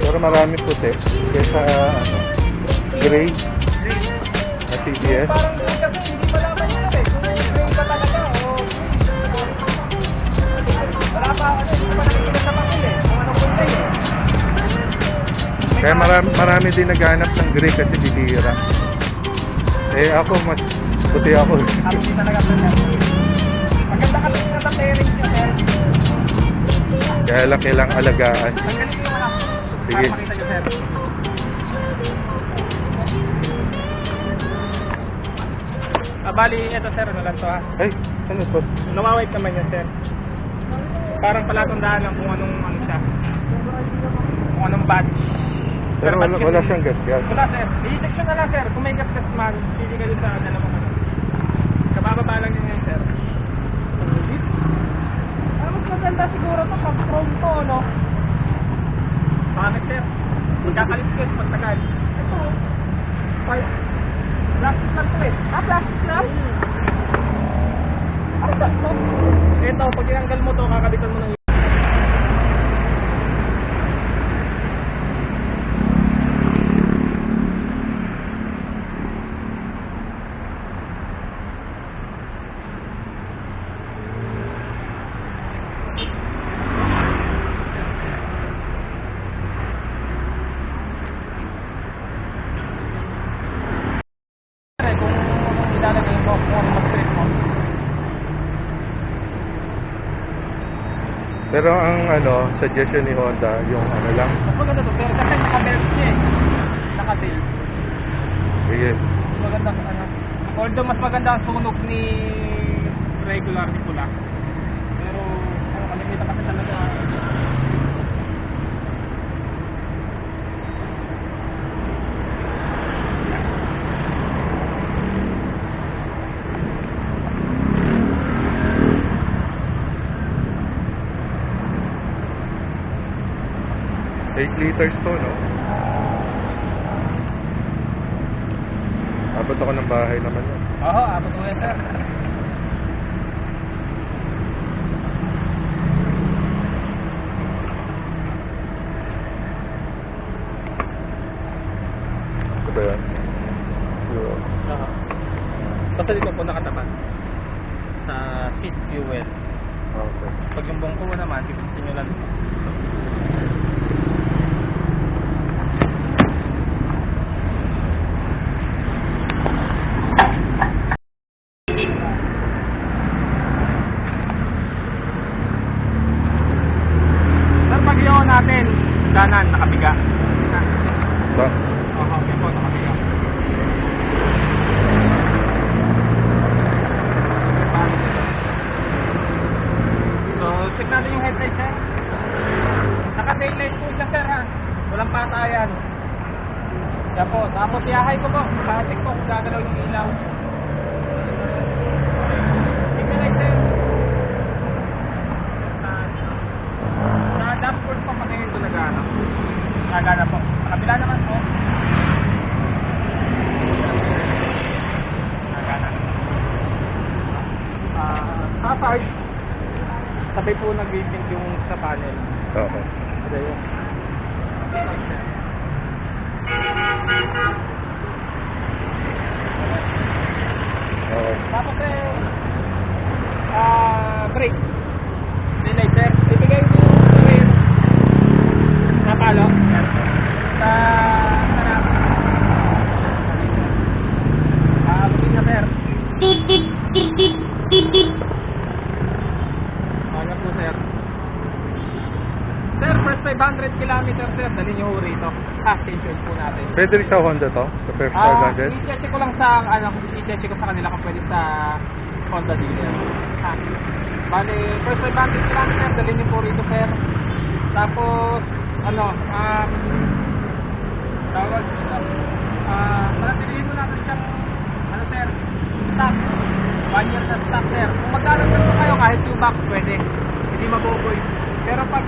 Pero marami puti kaysa gray na CBS. Parang kasi hindi malaman yun eh. Kung gray ba talaga o wala pa, hindi pa nakikita sa pakil eh. Kung anong kulay eh. Kaya marami din naghanap ng gray kasi bibihira. Eh ako mas puti ako. Hindi talaga po yan. Maganda ka rin sa pairing nyo, sir. Kaya lang kailangang alagaan. Ang galing yung anak. Sige. Para makita nyo, sir. Bali, eto sir, ano lang to ha. Ay, ano to? Nawawait naman yan, sir. Parang palatandaan lang kung anong ano siya. Kung anong badge. Pero wala siyang gas-gas. Wala sir. I-section na lang sir. Kung may gas-gas man, pili ka dun sa dalawang ano. Kabababa lang yun yan, sir. Ano mas maganda siguro to pag chrome to, no? Bakit sir? Magkakalit-kit pagtagal. Ito. Plastic lang to eh. Ah, plastic lang? Ano ba ito? Ito, pag inanggal mo to, kakabitan mo ng Pero ang ano, suggestion ni Honda, yung ano lang. mas maganda to, pero kasi naka-belt siya eh. Naka-belt. Sige. Mas maganda sa ano. Although mas maganda ang sunog ni regular ni pula. Pero ano, kalimita kasi talaga. Liters to, no? Abot ako ng bahay naman yan. Oo, abot mo yan sir. ba yan? Fuel. Basta dito po nakatapat sa seat fuel. Okay. Pag yung bongko mo naman, pipitin nyo lang dito. Sir, pag yun natin, kanan, nakabiga. Ba? Okay po, nakabiga. So, check natin yung headlight, sir. Naka-taillight po siya, sir, ha? Walang patayan. Yan po. Tapos, iyahay ko po. Para-check po kung gagalaw yung ilaw. Sige, right, sir. Sa dashboard po, patayin ito nagana. Nagana po. Sa kabila naman po. Nagana. Sa side, sabay po nag-blinking yung sa panel. Okay. Kasi yun. Okay. Tapos brake. Delay, sir. Ibigay mo yung rear na palo. Yan. Sa harap. Buming na, sir. Ano po, sir? Sir, first 500 kilometer, sir. Dali nyo rito. Change oil po natin. Pwede rin sa Honda to? Sa first 500? I-check ko lang sa, i-check ko sa kanila kung pwede sa Honda dealer. Bale, first 500 kilometer, dali nyo po rito, sir. Tapos, tawag, panatilihin mo natin siyang, sir, stock. 1 year na stock, sir. Kung maglalagdag po kayo, kahit yung box, pwede. Hindi mabuboy. Pero pag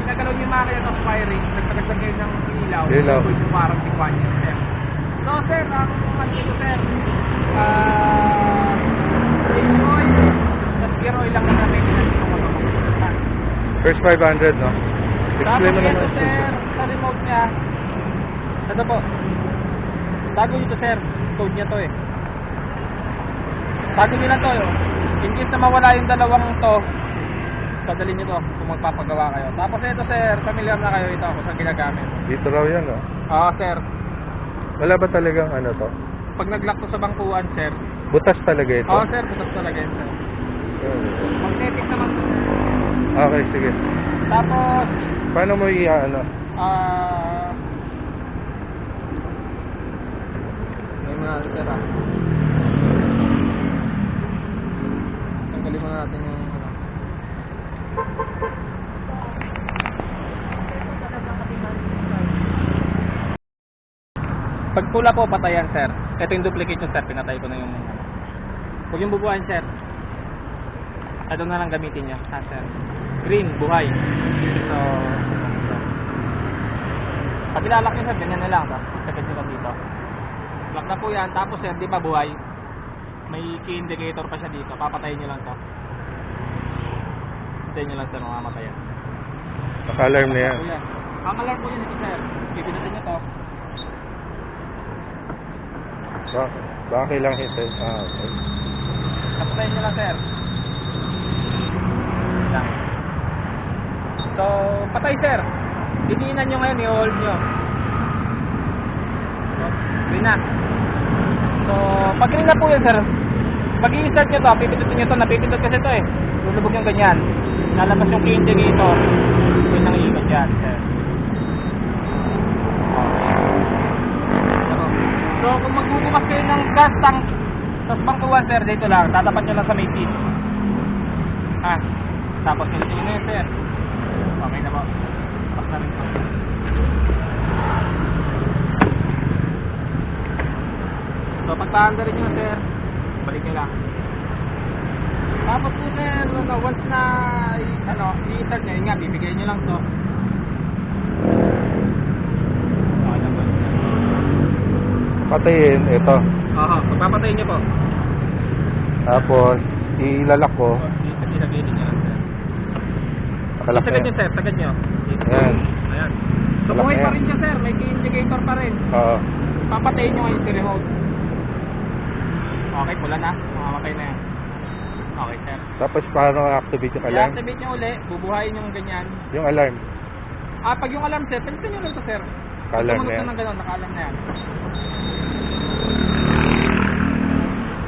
pinagalaw niyo yung makina ng firing, nagpadagdag kayo ng ilaw, mabuboy yung warranty 1 year, sir. So, sir, ang dito, sir, engine oil, at gear oil lang na maintenance ng motor. First 500, no? Explain mo naman. Tapos ito, sir, sa remote niya, ito po, tago dito, sir, code niya to eh. Tago nyo lang to, in case na mawala yung dalawang to, padalhin nyo to kung magpapagawa kayo. Tapos ito, sir, familiar na kayo ito kung saan ginagamit. Dito raw yan, no? Oo, sir. Wala ba talagang ano to? Pag nag-lock to sa bangkuan, sir. Butas talaga ito? Oo, sir, butas talaga yun, sir. Magnetic naman to, sir. Okay, sige. Tapos, Paano mo ano? may mga sir, tanggalin muna natin yung Pag pula po, patayan, sir. Ito yung duplicate nyo, sir. Pinatay ko na yung huwag yung bubuhayin, sir. Ito na lang gamitin nyo, sir. Green, buhay. So, pag ilalak nyo, sir, ganyan na lang. Tapos, sakit nyo dito. Lock na po yan. Tapos, sir, di pa buhay. May key indicator pa siya dito. Papatayin nyo lang to. Hintayin nyo lang, sir, mamamatayan. Naka-alarm na yan. Ang-alarm po yun ito, sir. Pipinutin nyo to. Bakit lang hintayin? Okay. Papatayin nyo lang, sir. Lang. So, patay, sir. Diniinan nyo ngayon, i-hold nyo. So, green na. So, pag green na po yun, sir, pag i-start nyo to, pipindutin nyo to, napipindot kasi to eh. Lulubog yung ganyan. Lalabas yung key indicator. Yun ang ikot yan, sir. So, kung magbubukas kayo ng gas tank, tapos bangkuhan, sir, dito lang. Tatapat nyo lang sa may seat. Tapos nilitingin na yun, sir. Okay na po. Pas na rin po. So, pagpaanda rin nyo, sir, balik nyo lang. Tapos po, sir, once na i-start nyo, yun nga, bibigay nyo lang to. Okay na po. Patayin, ito. Oo, pagpapatayin nyo po. Tapos, ilalak ko. Ilagay nyo lang, sir. Nakalak na Sagad yan. nyo, sir, sagad nyo. Ayan. Ayan. So, Malaki buhay pa yan. rin siya, sir. May key indicator pa rin. Oo. Papatayin nyo ngayon si remote. Okay, pula na. Mamamatay na yan. Okay, sir. Tapos paano activate yung alarm? I-activate nyo uli, bubuhayin yung ganyan. Yung alarm. Pag yung alarm, sir, palitan nyo lang ito, sir. Ka-alarm Tumunod na yan. ng gano'n, naka-alarm na yan.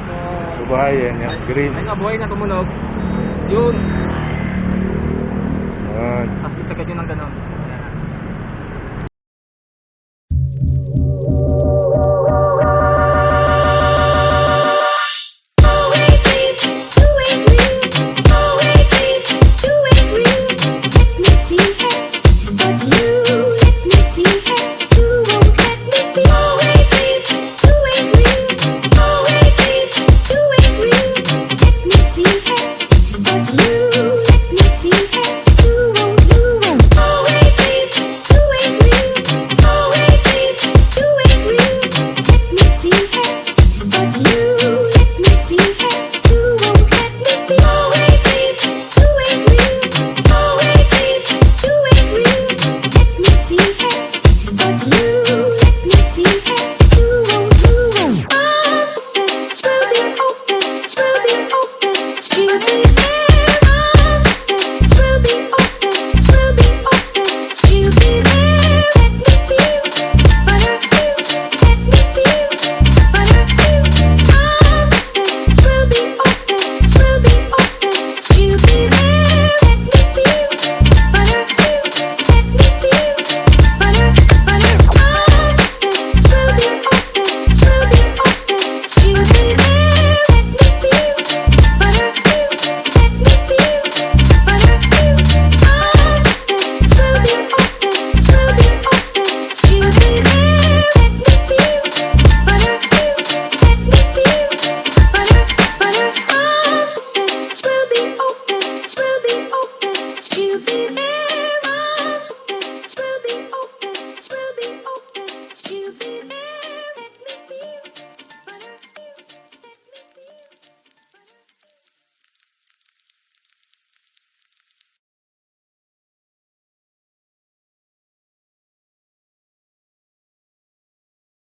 So, Bubahayin yan. Green. ay nga, buhay na tumunog. Yun. Yan. Tapos isagad yun ng gano'n.